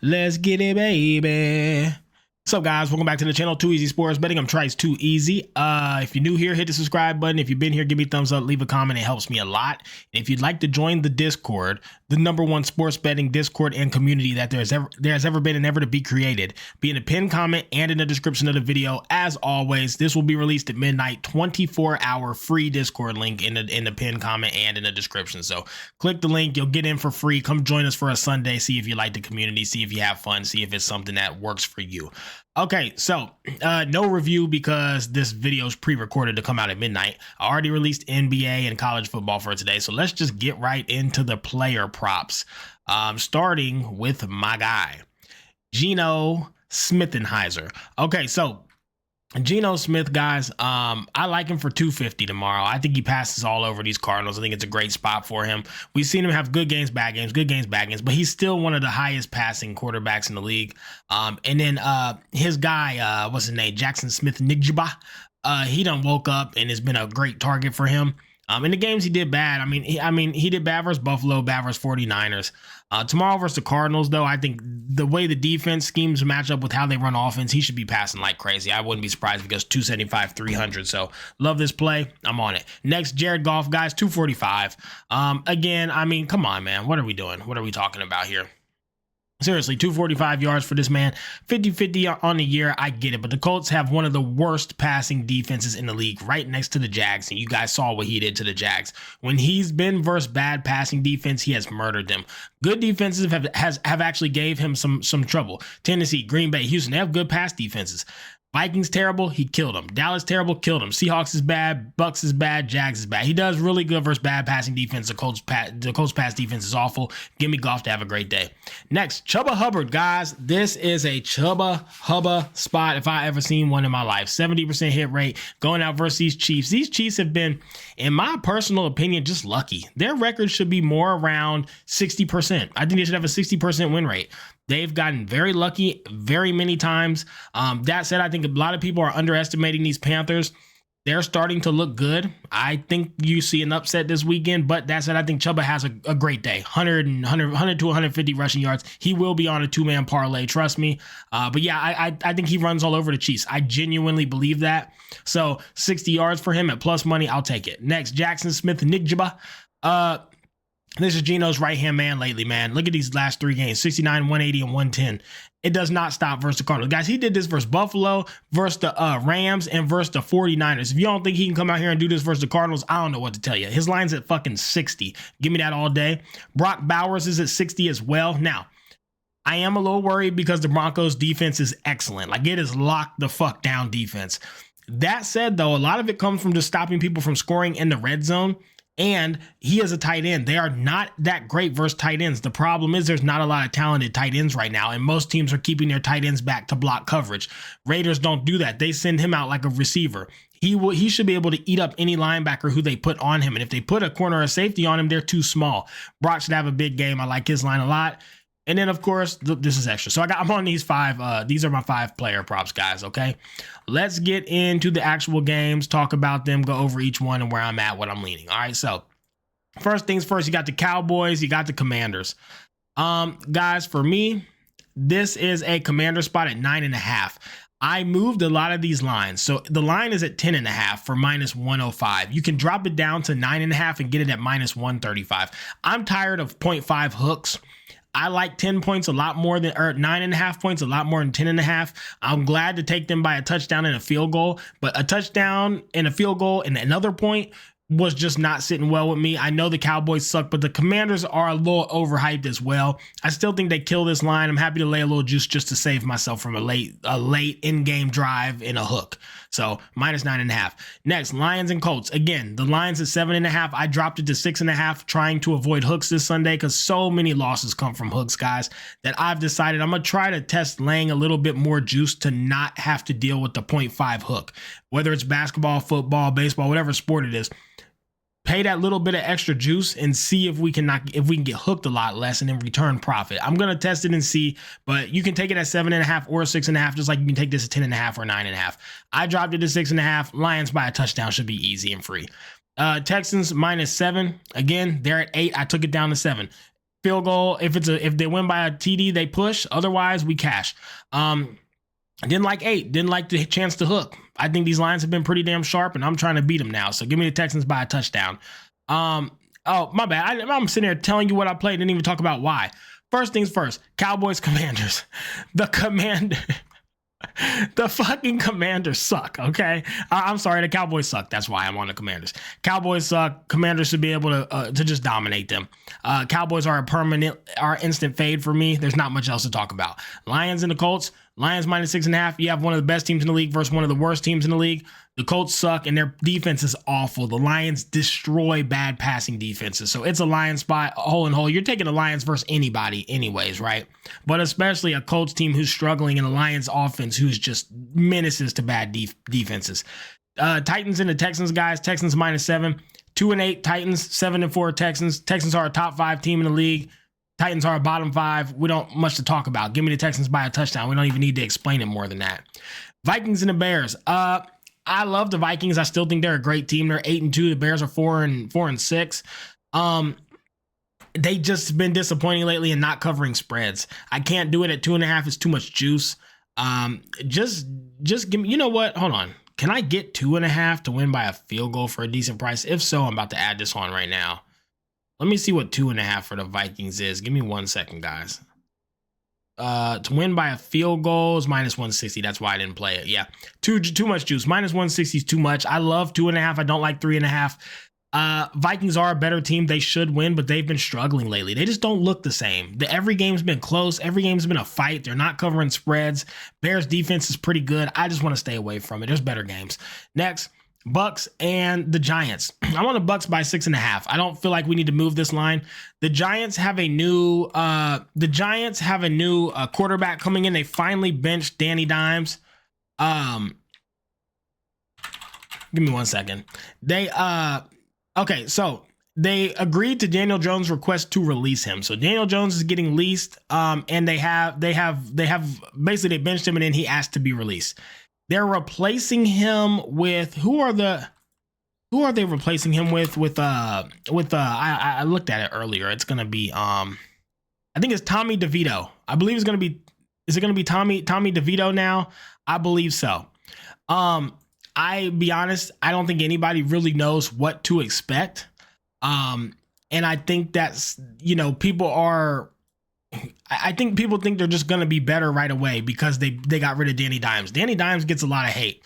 Let's get it, baby. What's up, guys? Welcome back to the channel, Too Easy Sports Betting. I'm Trice Too Easy. If you're new here, hit the subscribe button. If you've been here, give me a thumbs up, leave a comment. It helps me a lot. And if you'd like to join the Discord, the #1 sports betting Discord and community that there's ever been and ever to be created, be in a pinned comment and in the description of the video. As always, this will be released at midnight, 24-hour free Discord link in the pinned comment and in the description. So click the link, you'll get in for free. Come join us for a Sunday. See if you like the community, see if you have fun, see if it's something that works for you. Okay, so no review because this video is pre-recorded to come out at midnight. I already released NBA and college football for today, so let's just get right into the player props. Starting with my guy, Geno Smithenheiser. Okay, so Geno Smith, guys, I like him for 250 tomorrow. I think he passes all over these Cardinals. I think it's a great spot for him. We've seen him have good games, bad games, good games, bad games, but he's still one of the highest passing quarterbacks in the league. And then his guy, what's his name, Jackson Smith-Njigba, he done woke up and has been a great target for him. In the games he did bad. I mean, he did bad versus Buffalo, bad versus 49ers. Tomorrow versus the Cardinals, though, I think the way the defense schemes match up with how they run offense, he should be passing like crazy. I wouldn't be surprised if he goes 275, 300. So love this play. I'm on it. Next, Jared Goff, guys, 245. Again, I mean, come on, man. What are we doing? What are we talking about here? Seriously, 245 yards for this man, 50-50 on the year. I get it, but the Colts have one of the worst passing defenses in the league right next to the Jags, and you guys saw what he did to the Jags. When he's been versus bad passing defense, he has murdered them. Good defenses have actually gave him some trouble. Tennessee, Green Bay, Houston, they have good pass defenses. Vikings terrible, he killed them. Dallas terrible, killed him. Seahawks is bad, Bucks is bad, Jags is bad. He does really good versus bad passing defense. The Colts pass defense is awful. Give me Goff to have a great day. Next, Chuba Hubbard, guys. This is a Chuba Hubbard spot if I ever seen one in my life. 70% hit rate going out versus these Chiefs. These Chiefs have been, in my personal opinion, just lucky. Their record should be more around 60%. I think they should have a 60% win rate. They've gotten very lucky very many times. That said, I think a lot of people are underestimating these Panthers. They're starting to look good. I think you see an upset this weekend, but that said, I think Chuba has a great day. 100 to 150 rushing yards. He will be on a two-man parlay, trust me. But yeah, I think he runs all over the Chiefs. I genuinely believe that. So 60 yards for him at plus money, I'll take it. Next, Jackson Smith-Njigba. This is Geno's right-hand man lately, man. Look at these last three games, 69, 180, and 110. It does not stop versus the Cardinals. Guys, he did this versus Buffalo, versus the Rams, and versus the 49ers. If you don't think he can come out here and do this versus the Cardinals, I don't know what to tell you. His line's at fucking 60. Give me that all day. Brock Bowers is at 60 as well. Now, I am a little worried because the Broncos defense is excellent. Like, it is locked the fuck down defense. That said, though, a lot of it comes from just stopping people from scoring in the red zone. And he is a tight end. They are not that great versus tight ends. The problem is there's not a lot of talented tight ends right now, and most teams are keeping their tight ends back to block coverage. Raiders don't do that. They send him out like a receiver. He should be able to eat up any linebacker who they put on him. And if they put a corner or safety on him, they're too small. Brock should have a big game. I like his line a lot. And then, of course, this is extra. So I'm on these five. These are my 5 player props, guys, okay? Let's get into the actual games, talk about them, go over each one and where I'm at, what I'm leaning. All right, so first things first, you got the Cowboys, you got the Commanders. Guys, for me, this is a Commander spot at 9.5. I moved a lot of these lines. So the line is at 10.5 for -105. You can drop it down to 9.5 and get it at -135. I'm tired of 0.5 hooks. I like 10 points a lot more than, or 9.5 points a lot more than 10.5. I'm glad to take them by a touchdown and a field goal, but a touchdown and a field goal and another point was just not sitting well with me. I know the Cowboys suck, but the Commanders are a little overhyped as well. I still think they kill this line. I'm happy to lay a little juice just to save myself from a late in-game drive and a hook. So -9.5. Next, Lions and Colts. Again, the line's at 7.5. I dropped it to 6.5, trying to avoid hooks this Sunday because so many losses come from hooks, guys, that I've decided I'm going to try to test laying a little bit more juice to not have to deal with the 0.5 hook. Whether it's basketball, football, baseball, whatever sport it is. Pay that little bit of extra juice and see if we can get hooked a lot less and then return profit. I'm going to test it and see, but you can take it at 7.5 or 6.5, just like you can take this at 10.5 or 9.5. I dropped it to 6.5. Lions by a touchdown should be easy and free. Texans -7. Again, they're at 8. I took it down to 7. field goal. If they win by a TD, they push. Otherwise, we cash. Didn't like 8. Didn't like the chance to hook. I think these lines have been pretty damn sharp, and I'm trying to beat them now. So give me the Texans by a touchdown. Oh, my bad. I'm sitting here telling you what I played. Didn't even talk about why. First things first, Cowboys Commanders. The fucking Commanders suck, okay? I'm sorry, the Cowboys suck. That's why I'm on the Commanders. Cowboys suck. Commanders should be able to just dominate them. Cowboys are instant fade for me. There's not much else to talk about. Lions and the Colts. Lions minus 6.5. You have one of the best teams in the league versus one of the worst teams in the league. The Colts suck, and their defense is awful. The Lions destroy bad passing defenses. So it's a Lions spot, hole and hole. You're taking the Lions versus anybody anyways, right? But especially a Colts team who's struggling and a Lions offense who's just menaces to bad defenses. Titans and the Texans, guys. Texans minus 7. 2-8 Titans, 7-4 Texans. Texans are a top 5 team in the league. Titans are a bottom 5. We don't much to talk about. Give me the Texans by a touchdown. We don't even need to explain it more than that. Vikings and the Bears. I love the Vikings. I still think they're a great team. They're 8-2. The Bears are 4-6. They just been disappointing lately in not covering spreads. I can't do it at 2.5. It's too much juice. Just give me. You know what? Hold on. Can I get 2.5 to win by a field goal for a decent price? If so, I'm about to add this on right now. Let me see what 2.5 for the Vikings is. Give me 1 second, guys. To win by a field goal is minus 160. That's why I didn't play it. Yeah, too much juice. Minus 160 is too much. I love 2.5. I don't like 3.5. Vikings are a better team. They should win, but they've been struggling lately. They just don't look the same. Every game's been close. Every game's been a fight. They're not covering spreads. Bears defense is pretty good. I just want to stay away from it. There's better games. Next, Bucks and the Giants. I want the Bucks by 6.5. I don't feel like we need to move this line. The Giants have a new quarterback coming in. They finally benched Danny Dimes. Give me 1 second. So they agreed to Daniel Jones' request to release him. So Daniel Jones is getting leased. And they have basically they benched him and then he asked to be released. They're replacing him with who are they replacing him with? I looked at it earlier. It's gonna be I think it's Tommy DeVito. I believe is it gonna be Tommy DeVito now? I believe so. I be honest, I don't think anybody really knows what to expect. And I think that's I think people think they're just going to be better right away because they got rid of Danny Dimes. Danny Dimes gets a lot of hate.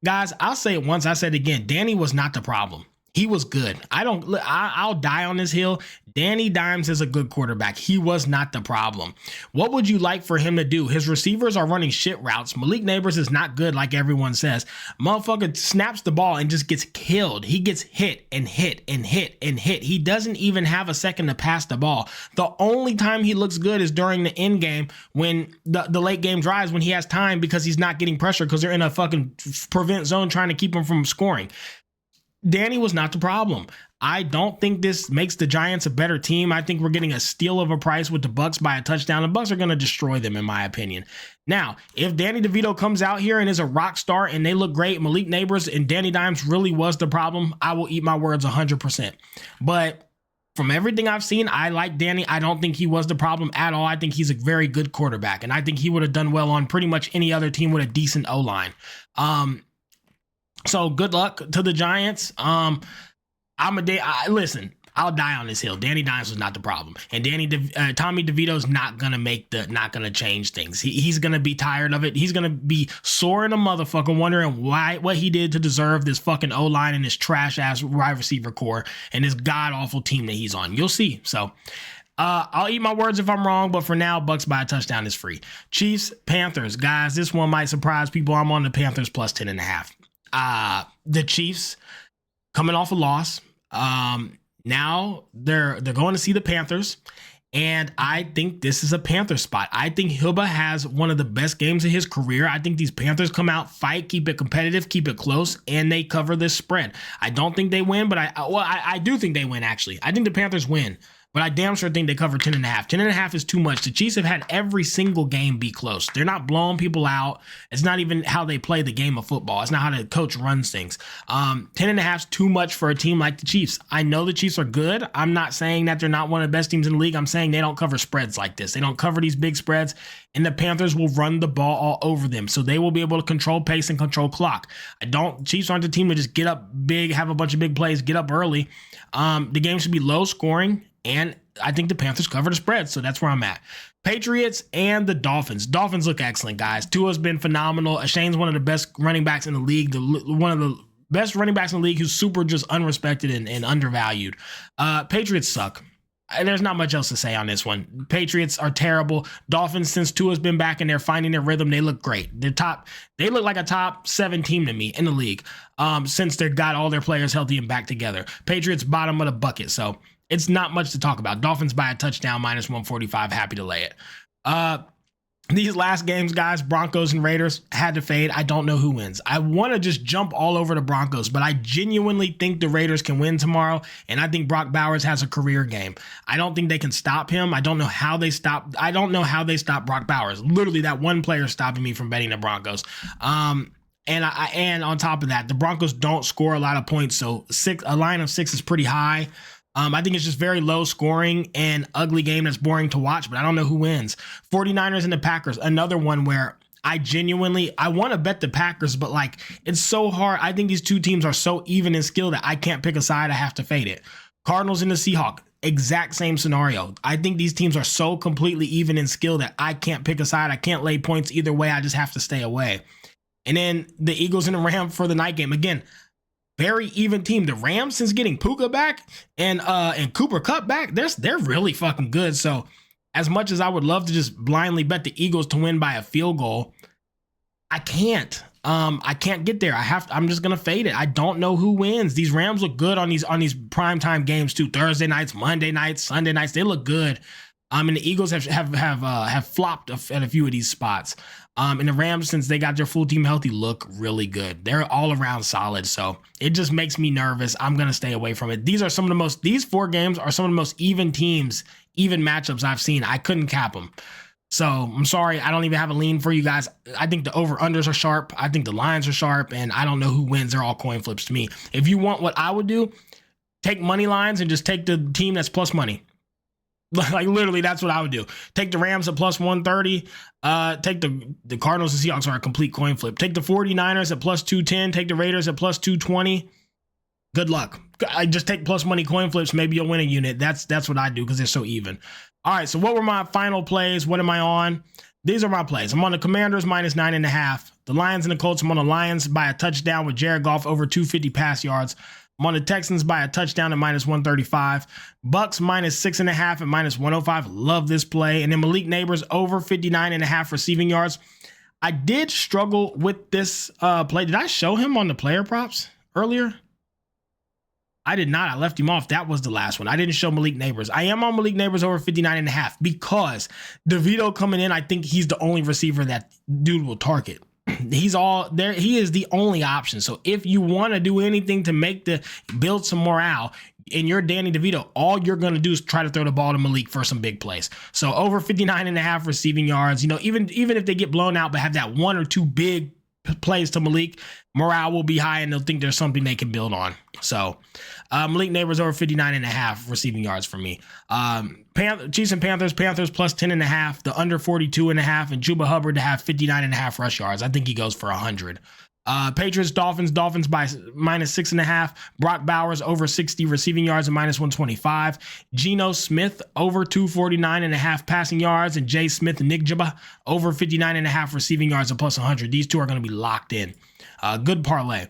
Guys, I'll say it once, I said it again. Danny was not the problem. He was good. I'll die on this hill. Danny Dimes is a good quarterback. He was not the problem. What would you like for him to do? His receivers are running shit routes. Malik Neighbors is not good like everyone says. Motherfucker snaps the ball and just gets killed. He gets hit and hit and hit and hit. He doesn't even have a second to pass the ball. The only time he looks good is during the end game when the late game drives when he has time because he's not getting pressure because they're in a fucking prevent zone trying to keep him from scoring. Danny was not the problem. I don't think this makes the Giants a better team. I think we're getting a steal of a price with the Bucks by a touchdown. The Bucks are going to destroy them, in my opinion. Now, if Danny DeVito comes out here and is a rock star and they look great, Malik Neighbors and Danny Dimes really was the problem, I will eat my words 100%. But from everything I've seen, I like Danny. I don't think he was the problem at all. I think he's a very good quarterback, and I think he would have done well on pretty much any other team with a decent O-line. So good luck to the Giants. Listen, I'll die on this hill. Danny Dimes was not the problem, and Tommy DeVito's not gonna change things. He's gonna be tired of it. He's gonna be sore in a motherfucker, wondering what he did to deserve this fucking O-line and this trash ass wide receiver core and this god awful team that he's on. You'll see. So. I'll eat my words if I'm wrong, but for now, Bucks by a touchdown is free. Chiefs, Panthers, guys. This one might surprise people. I'm on the Panthers plus 10.5. The Chiefs coming off a loss. Now they're going to see the Panthers, and I think this is a Panther spot. I think Hilba has one of the best games of his career. I think these Panthers come out, fight, keep it competitive, keep it close, and they cover this spread. I don't think they win, but I do think they win, actually. I think the Panthers win, but I damn sure think they cover 10.5. 10.5 is too much. The Chiefs have had every single game be close. They're not blowing people out. It's not even how they play the game of football. It's not how the coach runs things. 10.5 is too much for a team like the Chiefs. I know the Chiefs are good. I'm not saying that they're not one of the best teams in the league. I'm saying they don't cover spreads like this. They don't cover these big spreads, and the Panthers will run the ball all over them. So they will be able to control pace and control clock. Chiefs aren't the team to just get up big, have a bunch of big plays, get up early. The game should be low scoring, and I think the Panthers cover the spread, so that's where I'm at. Patriots and the Dolphins. Dolphins look excellent, guys. Tua's been phenomenal. Shane's one of the best running backs in the league, one of the best running backs in the league who's super just unrespected and undervalued. Patriots suck. There's not much else to say on this one. Patriots are terrible. Dolphins, since Tua's been back and they're finding their rhythm, they look great. They look like a top 7 team to me in the league since they've got all their players healthy and back together. Patriots bottom of the bucket, so it's not much to talk about. Dolphins by a touchdown, -145. Happy to lay it. These last games, guys, Broncos and Raiders, had to fade. I don't know who wins. I want to just jump all over the Broncos, but I genuinely think the Raiders can win tomorrow, and I think Brock Bowers has a career game. I don't think they can stop him. I don't know how they stop Brock Bowers. Literally, that one player stopping me from betting the Broncos. And on top of that, the Broncos don't score a lot of points, so a line of 6 is pretty high. I think it's just very low scoring and ugly game that's boring to watch, but I don't know who wins. 49ers and the Packers, another one where I want to bet the Packers, but like it's so hard. I think these two teams are so even in skill that I can't pick a side. I have to fade it. Cardinals and the Seahawks, exact same scenario. I think these teams are so completely even in skill that I can't pick a side. I can't lay points either way. I just have to stay away. And then the Eagles and the Rams for the night game. Again, very even team. The Rams, since getting Puka back and Cooper Kupp back, they're really fucking good. So as much as I would love to just blindly bet the Eagles to win by a field goal, I can't. I can't get there. I'm just gonna fade it. I don't know who wins. These Rams look good on these primetime games too. Thursday nights, Monday nights, Sunday nights. They look good. And the Eagles have flopped at a few of these spots. And the Rams, since they got their full team healthy, look really good. They're all around solid. So it just makes me nervous. I'm going to stay away from it. These 4 games are some of the most even teams, even matchups I've seen. I couldn't cap them. So I'm sorry. I don't even have a lean for you guys. I think the over-unders are sharp. I think the lines are sharp, and I don't know who wins. They're all coin flips to me. If you want what I would do, take money lines and just take the team that's plus money. Like literally, that's what I would do. Take the Rams at +130. Take the Cardinals and Seahawks are a complete coin flip. Take the 49ers at +210. Take the Raiders at +220. Good luck. I just take plus money coin flips. Maybe you'll win a unit. That's what I do because they're so even. All right. So what were my final plays? What am I on? These are my plays. I'm on the Commanders -9.5. The Lions and the Colts. I'm on the Lions by a touchdown with Jared Goff over 250 pass yards. I'm on the Texans by a touchdown at -135. Bucks -6.5 at -105. Love this play. And then Malik Neighbors over 59.5 receiving yards. I did struggle with this play. Did I show him on the player props earlier? I did not. I left him off. That was the last one. I didn't show Malik Neighbors. I am on Malik Neighbors over 59.5 because DeVito coming in, I think he's the only receiver that dude will target. He's all there. He is the only option. So if you want to do anything to build some morale and you're Danny DeVito, all you're going to do is try to throw the ball to Malik for some big plays. So over 59.5 receiving yards, even if they get blown out, but have that 1 or 2 big plays to Malik, morale will be high and they'll think there's something they can build on. So Malik Neighbors over 59.5 receiving yards for me. Chiefs and Panthers +10.5, the under 42.5, and Chuba Hubbard to have 59.5 rush yards. I think he goes for 100. Patriots, Dolphins by -6.5. Brock Bowers over 60 receiving yards and -125. Geno Smith over 249.5 passing yards, and Jay Smith and Nick Chuba over 59.5 receiving yards and +100. These two are going to be locked in. Good parlay.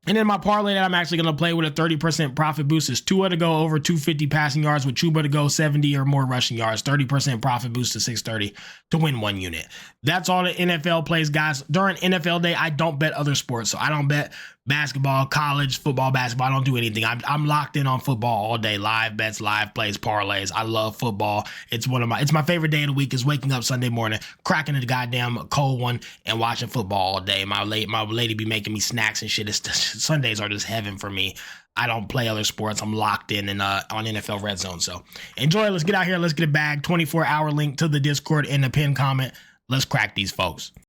And then my parlay that I'm actually going to play with a 30% profit boost is Tua to go over 250 passing yards with Chuba to go 70 or more rushing yards. 30% profit boost to 630 to win 1 unit. That's all the NFL plays, guys. During NFL day, I don't bet other sports. So I don't bet basketball, college, football, basketball. I don't do anything. I'm locked in on football all day. Live bets, live plays, parlays. I love football. It's my favorite day of the week is waking up Sunday morning, cracking a goddamn cold one and watching football all day. My lady be making me snacks and shit. Sundays are just heaven for me. I don't play other sports. I'm locked in and on NFL Red Zone. So enjoy. Let's get out here. Let's get a bag. 24-hour link to the Discord in the pinned comment. Let's crack these folks.